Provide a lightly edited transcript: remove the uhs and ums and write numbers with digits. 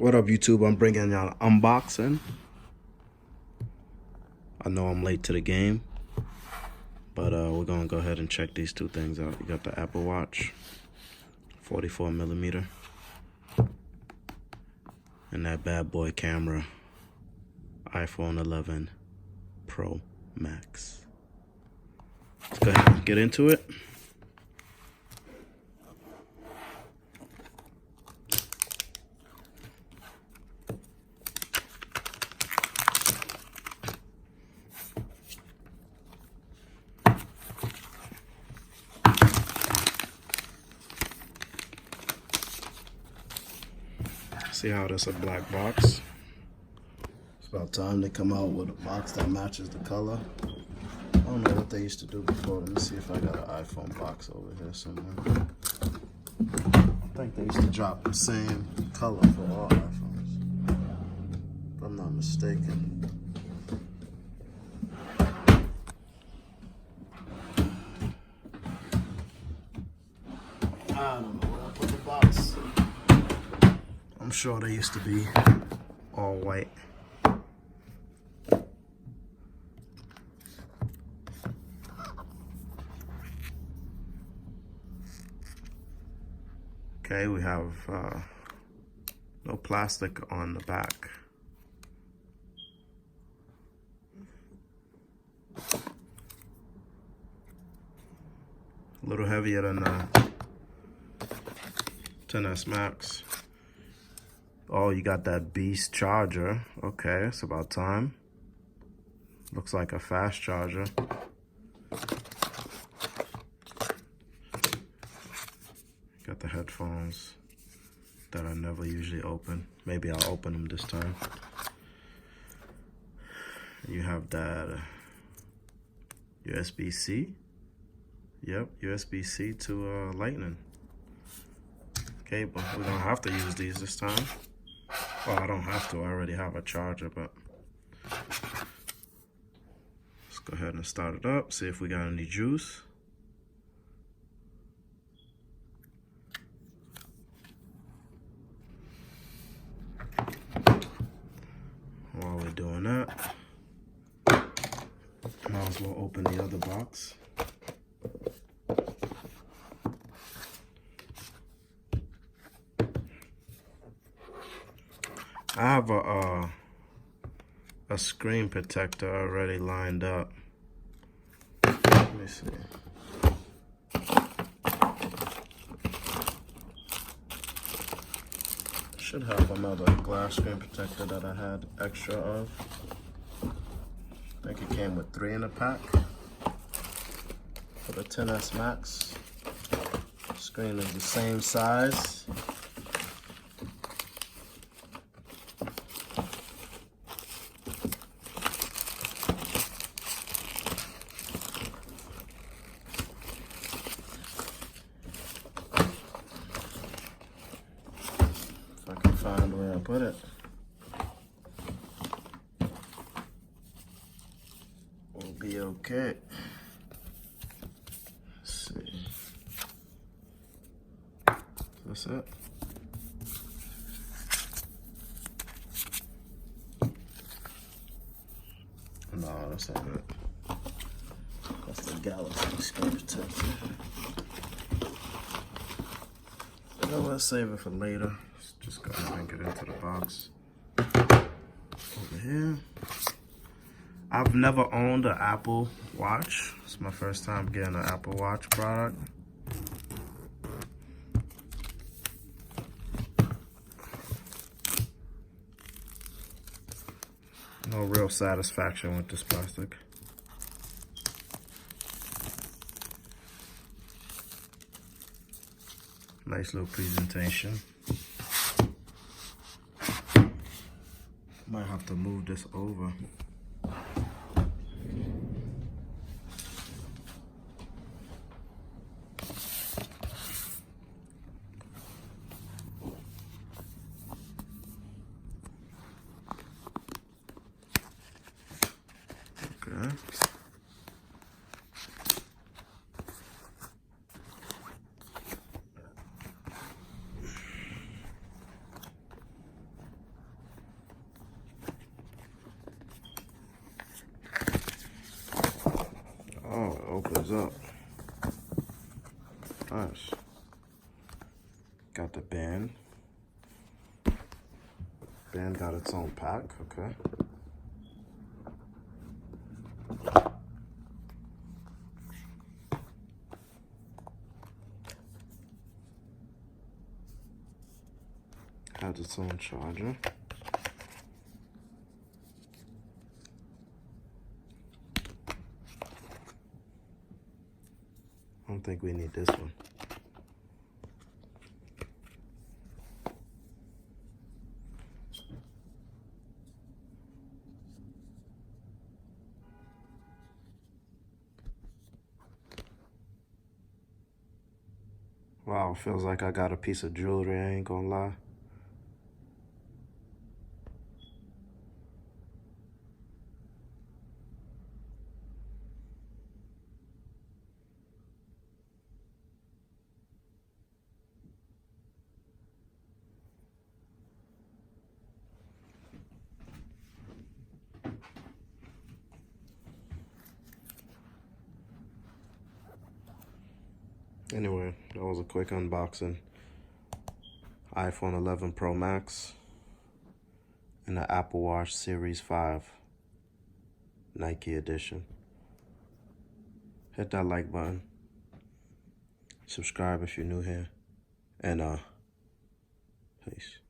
What up, YouTube? I'm bringing y'all an unboxing. I know I'm late to the game, but we're gonna go ahead and check these two things out. You got the Apple Watch, 44mm, and that bad boy camera, iPhone 11 Pro Max. Let's go ahead and get into it. See how there's a black box. It's about time they come out with a box that matches the color. I don't know what they used to do before. Let me see if I got an iPhone box over here somewhere. I think they used to drop the same color for all iPhones, if I'm not mistaken. I don't know where I put the box. I'm sure they used to be all white. Okay, we have no plastic on the back. A little heavier than the XS Max. Oh, you got that beast charger. Okay, it's about time. Looks like a fast charger. Got the headphones that I never usually open. Maybe I'll open them this time. You have that USB-C. Yep, USB-C to Lightning cable. We're gonna have to use these this time. Well, I don't have to, I already have a charger, but let's go ahead and start it up, see if we got any juice. While we're doing that, might as well open the other box. I have a screen protector already lined up. Let me see. Should have another glass screen protector that I had extra of. I think it came with 3 in a pack for the XS Max. Screen is the same size. If I can find where I put it. We'll be okay. Let's see. That's it. No, that's not it. That's the Galaxy screen protector. So let's save it for later. Just go ahead and get into the box. Over here. I've never owned an Apple Watch. It's my first time getting an Apple Watch product. No real satisfaction with this plastic. Nice little presentation. Might have to move this over. Okay. opens up. Nice. Got the band. Band got its own pack, okay. Has its own charger. I don't think we need this one. Wow, feels like I got a piece of jewelry, I ain't gonna lie. Anyway, that was a quick unboxing. iPhone 11 Pro Max and the Apple Watch Series 5 Nike edition. Hit that like button. Subscribe if you're new here. And peace.